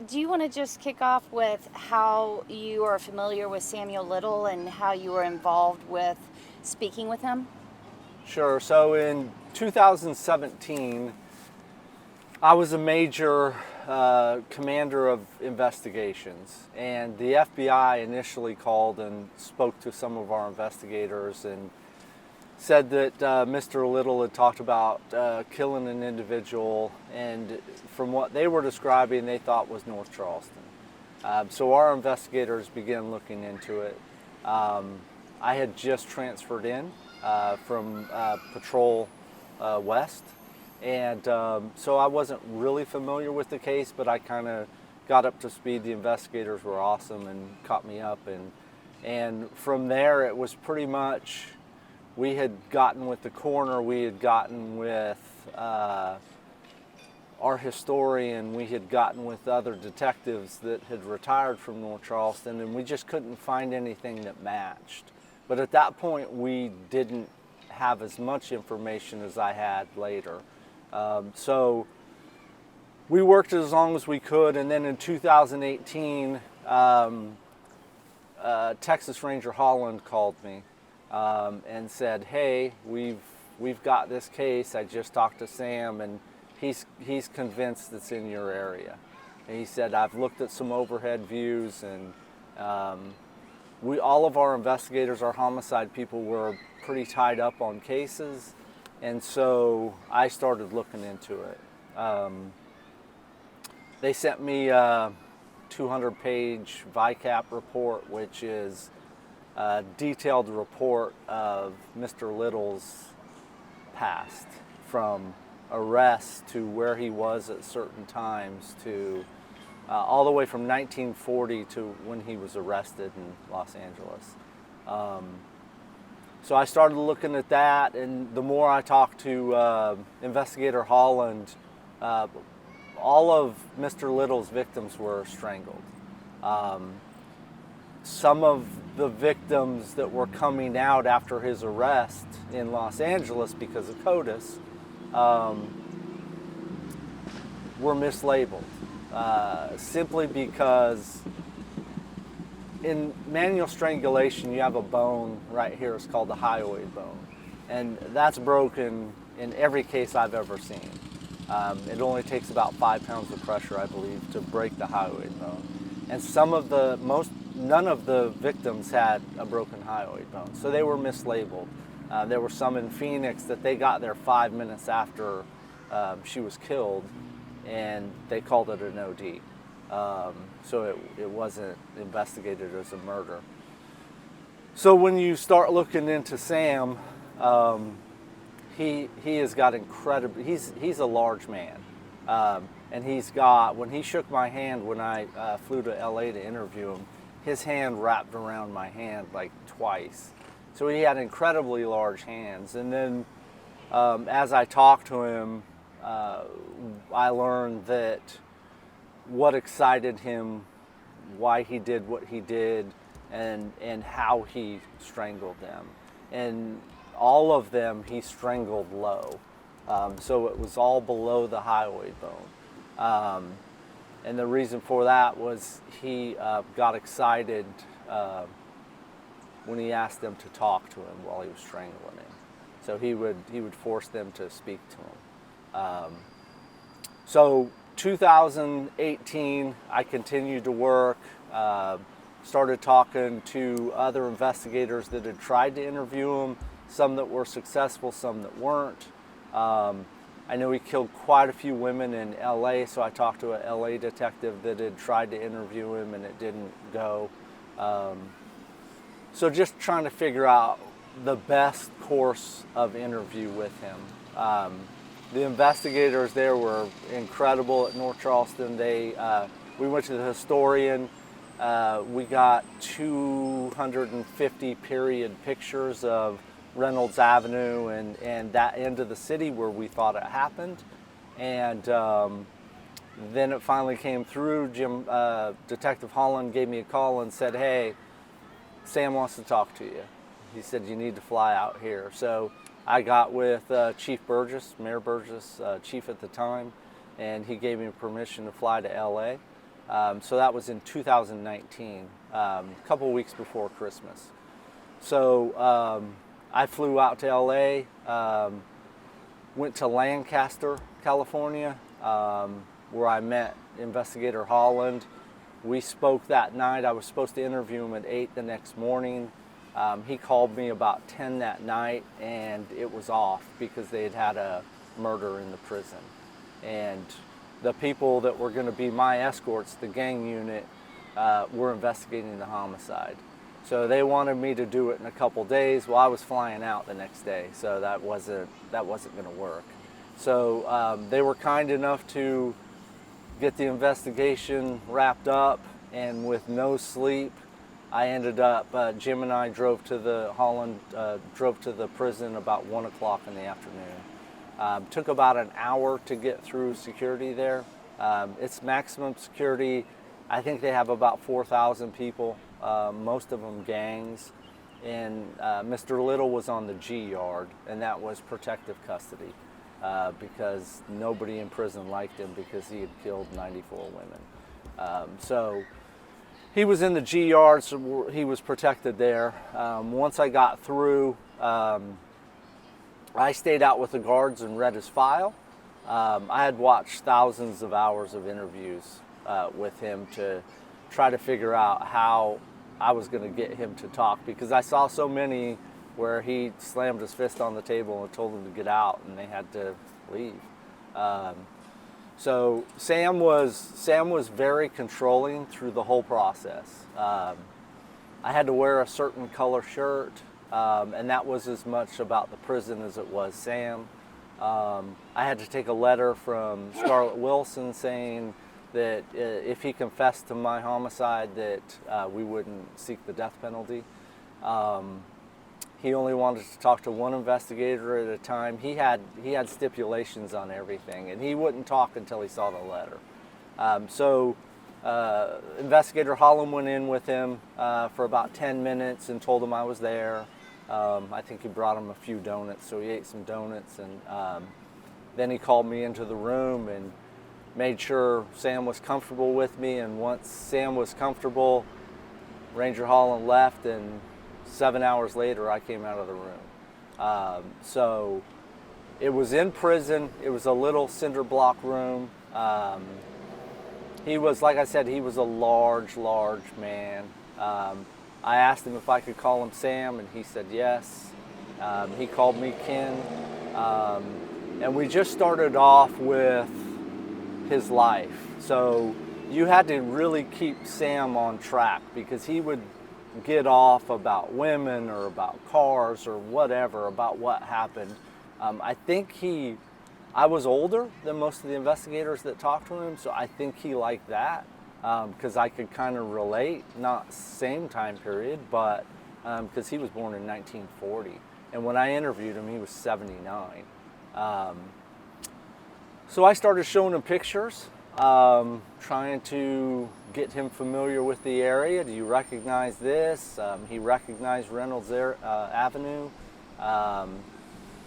do you want to just kick off with how you are familiar with Samuel Little and how you were involved with speaking with him? Sure. So in 2017, I was a major commander of investigations, and the FBI initially called and spoke to some of our investigators and said that Mr. Little had talked about killing an individual, and from what they were describing, they thought was North Charleston. So our investigators began looking into it. I had just transferred in from Patrol West, and so I wasn't really familiar with the case, but I kind of got up to speed. The investigators were awesome and caught me up, and from there it was pretty much, we had gotten with the coroner, we had gotten with our historian, we had gotten with other detectives that had retired from North Charleston, and we just couldn't find anything that matched. But at that point, we didn't have as much information as I had later. So we worked as long as we could, and then in 2018, Texas Ranger Holland called me and said, "Hey, we've got this case. I just talked to Sam, and he's convinced it's in your area." And he said, "I've looked at some overhead views, and all of our investigators, our homicide people, were pretty tied up on cases, and so I started looking into it." They sent me a 200-page VICAP report, which is a detailed report of Mr. Little's past, from arrest to where he was at certain times, to all the way from 1940 to when he was arrested in Los Angeles. So I started looking at that, and the more I talked to Investigator Holland, all of Mr. Little's victims were strangled. Some of the victims that were coming out after his arrest in Los Angeles because of CODIS were mislabeled, simply because in manual strangulation you have a bone right here, it's called the hyoid bone, and that's broken in every case I've ever seen. It only takes about 5 pounds of pressure, I believe, to break the hyoid bone, and none of the victims had a broken hyoid bone, so they were mislabeled. There were some in Phoenix that they got there 5 minutes after she was killed, and they called it an OD. So it wasn't investigated as a murder. So when you start looking into Sam, he has got incredible. He's a large man, and when he shook my hand when I flew to LA to interview him, his hand wrapped around my hand like twice. So he had incredibly large hands. And then as I talked to him, I learned that what excited him, why he did what he did, and how he strangled them. And all of them he strangled low. So it was all below the hyoid bone. And the reason for that was he got excited when he asked them to talk to him while he was strangling him. So he would force them to speak to him. So 2018, I continued to work, started talking to other investigators that had tried to interview him, some that were successful, some that weren't. I know he killed quite a few women in LA, so I talked to an LA detective that had tried to interview him and it didn't go. So just trying to figure out the best course of interview with him. The investigators there were incredible at North Charleston. We went to the historian. We got 250 period pictures of Reynolds Avenue and that end of the city where we thought it happened. And then it finally came through. Detective Holland gave me a call and said, "Hey, Sam wants to talk to you." He said, "You need to fly out here." So I got with Chief Burgess, Mayor Burgess, chief at the time, and he gave me permission to fly to LA. So that was in 2019, a couple weeks before Christmas. So I flew out to LA, went to Lancaster, California, where I met Investigator Holland. We spoke that night. I was supposed to interview him at 8 the next morning. He called me about 10 that night, and it was off because they had had a murder in the prison. And the people that were going to be my escorts, the gang unit, were investigating the homicide. So they wanted me to do it in a couple days. Well, I was flying out the next day, so that wasn't going to work. So they were kind enough to get the investigation wrapped up, and with no sleep, I ended up, Jim and I drove to the prison about 1 o'clock in the afternoon. Took about an hour to get through security there. It's maximum security. I think they have about 4,000 people, most of them gangs. And Mr. Little was on the G yard, and that was protective custody because nobody in prison liked him because he had killed 94 women. So he was in the G yard, so he was protected there. Once I got through, I stayed out with the guards and read his file. I had watched thousands of hours of interviews with him to try to figure out how I was going to get him to talk, because I saw so many where he slammed his fist on the table and told them to get out, and they had to leave. So Sam was very controlling through the whole process. I had to wear a certain color shirt, and that was as much about the prison as it was Sam. I had to take a letter from Scarlett Wilson saying that if he confessed to my homicide, that we wouldn't seek the death penalty. He only wanted to talk to one investigator at a time. He had stipulations on everything, and he wouldn't talk until he saw the letter. So Investigator Holland went in with him for about 10 minutes and told him I was there. I think he brought him a few donuts, so he ate some donuts, and then he called me into the room and made sure Sam was comfortable with me. And once Sam was comfortable, Ranger Holland left, and 7 hours later I came out of the room. So it was in prison. It was a little cinder block room. He was, like I said, he was a large man. I asked him if I could call him Sam, and he said yes. He called me Ken. And we just started off with his life. So you had to really keep Sam on track, because he would get off about women or about cars or whatever, about what happened. I was older than most of the investigators that talked to him, so I think he liked that, because I could kind of relate, not same time period, but because he was born in 1940. And when I interviewed him, he was 79. So I started showing him pictures, trying to get him familiar with the area. Do you recognize this? He recognized Reynolds Avenue.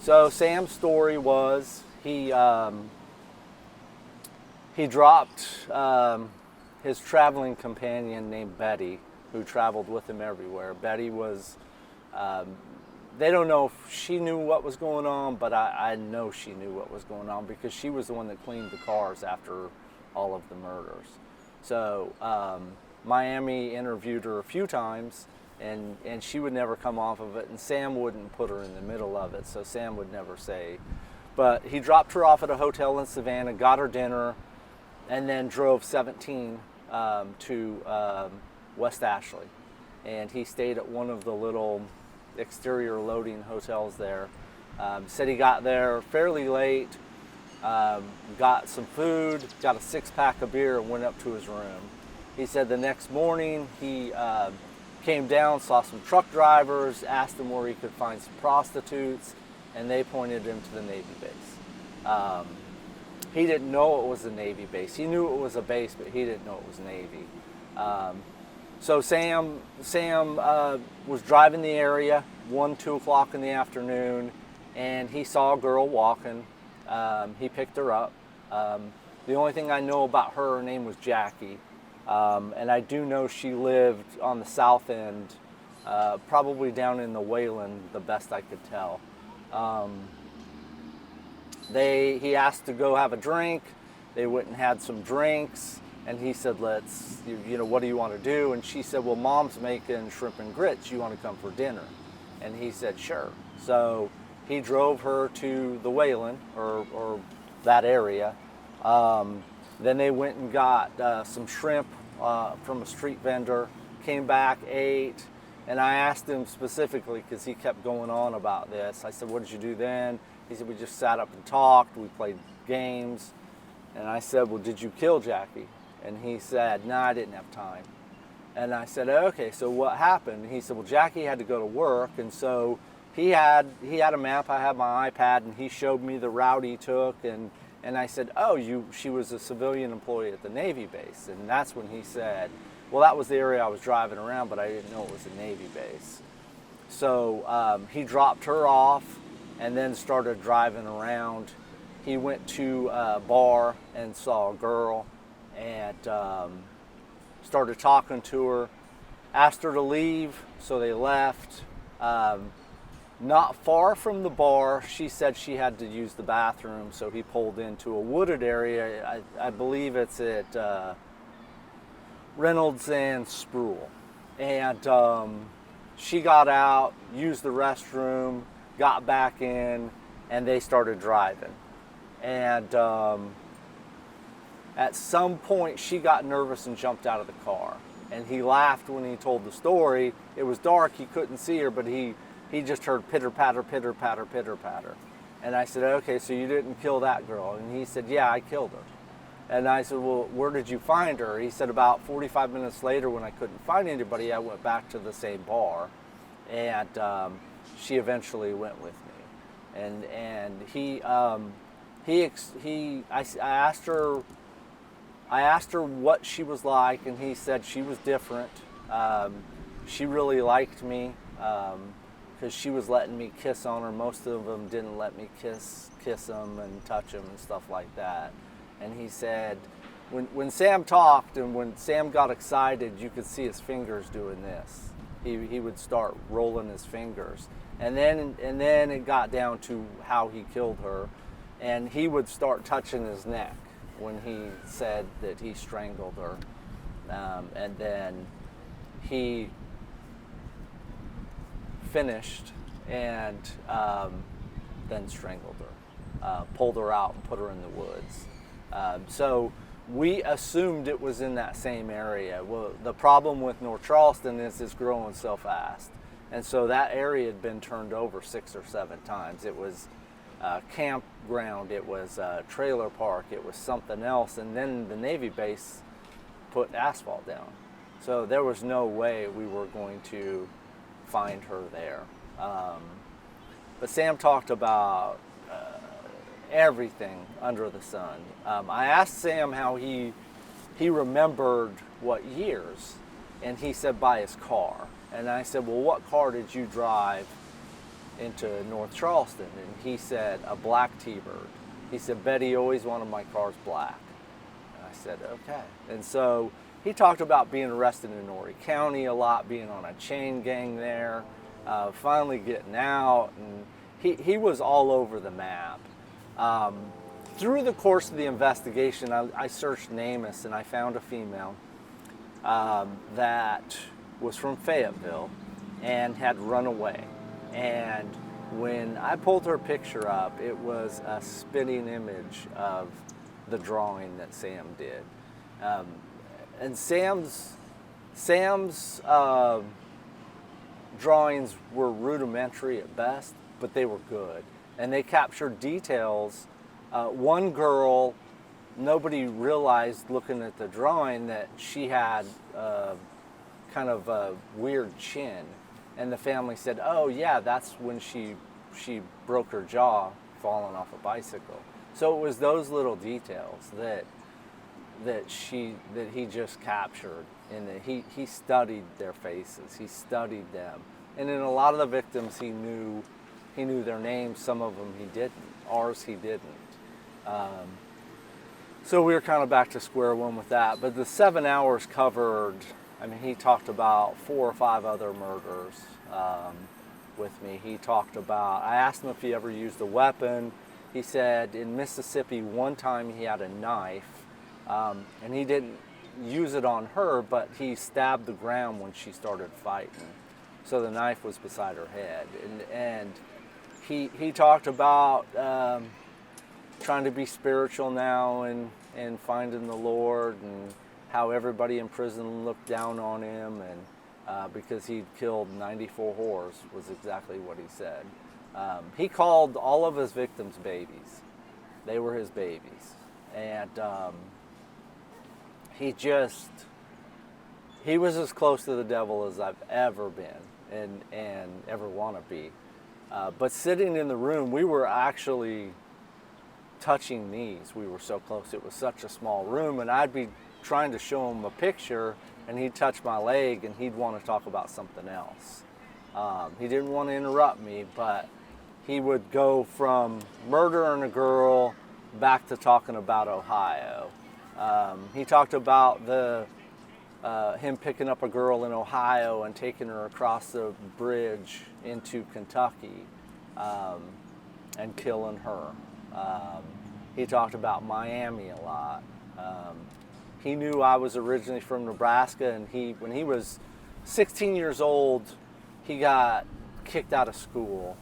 So Sam's story was he dropped his traveling companion named Betty, who traveled with him everywhere. Betty was, they don't know if she knew what was going on, but I know she knew what was going on, because she was the one that cleaned the cars after all of the murders. So Miami interviewed her a few times, and she would never come off of it, and Sam wouldn't put her in the middle of it, so Sam would never say. But he dropped her off at a hotel in Savannah, got her dinner, and then drove 17 to West Ashley. And he stayed at one of the little exterior loading hotels there. Said he got there fairly late, got some food, got a 6-pack of beer, and went up to his room. He said the next morning he came down, saw some truck drivers, asked them where he could find some prostitutes, and they pointed him to the Navy base. He didn't know it was a Navy base. He knew it was a base, but he didn't know it was Navy. So Sam was driving the area 1-2 o'clock in the afternoon, and he saw a girl walking. He picked her up. The only thing I know about her name was Jackie. And I do know she lived on the south end, probably down in the Wayland, the best I could tell. He asked to go have a drink. They went and had some drinks, and he said, what do you want to do? And she said, well, Mom's making shrimp and grits. You want to come for dinner? And he said, sure. So he drove her to the Wayland, or that area. Then they went and got some shrimp from a street vendor, came back, ate, and I asked him specifically, because he kept going on about this. I said, what did you do then? He said, we just sat up and talked, we played games. And I said, well, did you kill Jackie? And he said, no, I didn't have time. And I said, okay, so what happened? And he said, well, Jackie had to go to work, and so he had a map. I had my iPad, and he showed me the route he took, and I said, oh, she was a civilian employee at the Navy base. And that's when he said, well, that was the area I was driving around, but I didn't know it was a Navy base. So he dropped her off and then started driving around. He went to a bar and saw a girl and started talking to her, asked her to leave, so they left. Not far from the bar, she said she had to use the bathroom, so he pulled into a wooded area. I believe it's at Reynolds and Sproul. And she got out, used the restroom, got back in, and they started driving. And at some point, she got nervous and jumped out of the car. And he laughed when he told the story. It was dark, he couldn't see her, but he just heard pitter-patter, pitter-patter, pitter-patter. And I said, okay, so you didn't kill that girl? And he said, yeah, I killed her. And I said, well, where did you find her? He said, about 45 minutes later, when I couldn't find anybody, I went back to the same bar. And she eventually went with me. And I asked her what she was like, and he said she was different. She really liked me. Because she was letting me kiss on her. Most of them didn't let me kiss them and touch them and stuff like that. And he said, when Sam talked and when Sam got excited, you could see his fingers doing this. He would start rolling his fingers. And then it got down to how he killed her. And he would start touching his neck when he said that he strangled her. And then he finished and then strangled her, pulled her out and put her in the woods. So we assumed it was in that same area. Well, the problem with North Charleston is it's growing so fast. And so that area had been turned over 6 or 7 times. It was a campground, it was a trailer park, it was something else, and then the Navy base put asphalt down. So there was no way we were going to find her there. But Sam talked about everything under the sun. I asked Sam how he remembered what years, and he said by his car. And I said, well, what car did you drive into North Charleston? And he said, a black T-Bird. He said, Betty always wanted my cars black. And I said, okay. And so he talked about being arrested in Horry County a lot, being on a chain gang there, finally getting out, and he was all over the map. Through the course of the investigation, I searched NamUs, and I found a female that was from Fayetteville and had run away. And when I pulled her picture up, it was a spitting image of the drawing that Sam did. And Sam's drawings were rudimentary at best, but they were good. And they captured details. One girl, nobody realized looking at the drawing that she had kind of a weird chin. And the family said, oh yeah, that's when she broke her jaw falling off a bicycle. So it was those little details that he just captured, and that he studied their faces, he studied them. And in a lot of the victims he knew their names, some of them he didn't, ours he didn't. So we were kind of back to square one with that. But the 7 hours covered, I mean, he talked about 4 or 5 other murders with me. He talked about, I asked him if he ever used a weapon. He said in Mississippi one time he had a knife, and he didn't use it on her, but he stabbed the ground when she started fighting. So the knife was beside her head. And he talked about trying to be spiritual now and finding the Lord, and how everybody in prison looked down on him, and because he'd killed 94 whores was exactly what he said. He called all of his victims babies. They were his babies. And he was as close to the devil as I've ever been and ever want to be. But sitting in the room, we were actually touching knees. We were so close. It was such a small room, and I'd be trying to show him a picture, and he'd touch my leg, and he'd want to talk about something else. He didn't want to interrupt me, but he would go from murdering a girl back to talking about Ohio. He talked about him picking up a girl in Ohio and taking her across the bridge into Kentucky and killing her. He talked about Miami a lot. He knew I was originally from Nebraska, and when he was 16 years old, he got kicked out of school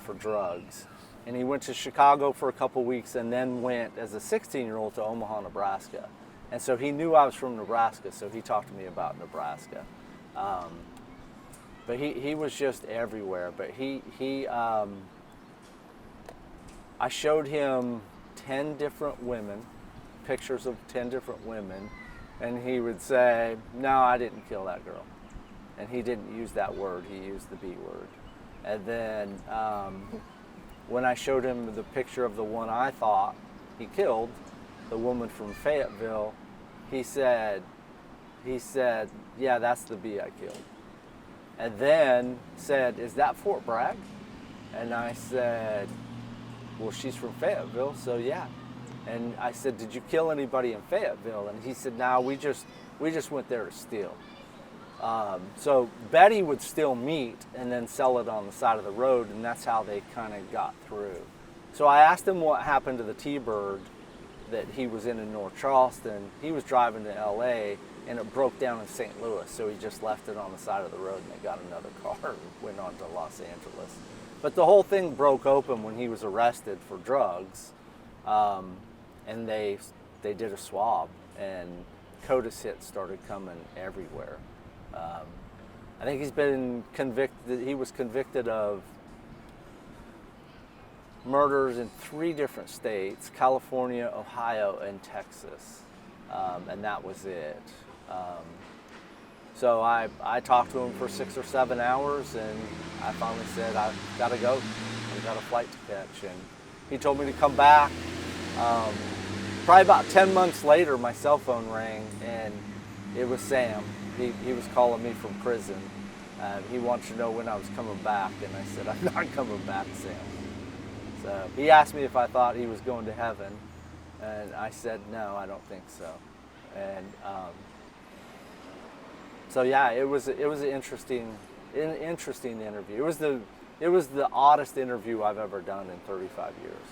for drugs. And he went to Chicago for a couple weeks and then went as a 16-year-old to Omaha, Nebraska. And so he knew I was from Nebraska, so he talked to me about Nebraska. But he was just everywhere. But I showed him 10 different women, pictures of 10 different women, and he would say, "No, I didn't kill that girl." And he didn't use that word, he used the B word. And then when I showed him the picture of the one I thought he killed, the woman from Fayetteville, he said, "Yeah, that's the bee I killed." And then said, "Is that Fort Bragg?" And I said, "Well, she's from Fayetteville, so yeah." And I said, "Did you kill anybody in Fayetteville?" And he said, "No, we just went there to steal." So Betty would steal meat and then sell it on the side of the road, and that's how they kind of got through. So I asked him what happened to the T-Bird that he was in North Charleston. He was driving to LA, and it broke down in St. Louis, so he just left it on the side of the road, and they got another car and went on to Los Angeles. But the whole thing broke open when he was arrested for drugs, and they did a swab, and CODIS hits started coming everywhere. I think he's been convicted. He was convicted of murders in 3 different states: California, Ohio, and Texas, and that was it. So I talked to him for 6 or 7 hours, and I finally said, "I've got to go. I've got a flight to catch." And he told me to come back. Probably about 10 months later, my cell phone rang, and it was Sam. He was calling me from prison. He wanted to know when I was coming back, and I said, "I'm not coming back, Sam." So he asked me if I thought he was going to heaven, and I said, "No, I don't think so." And so yeah, it was an interesting interview. It was the oddest interview I've ever done in 35 years.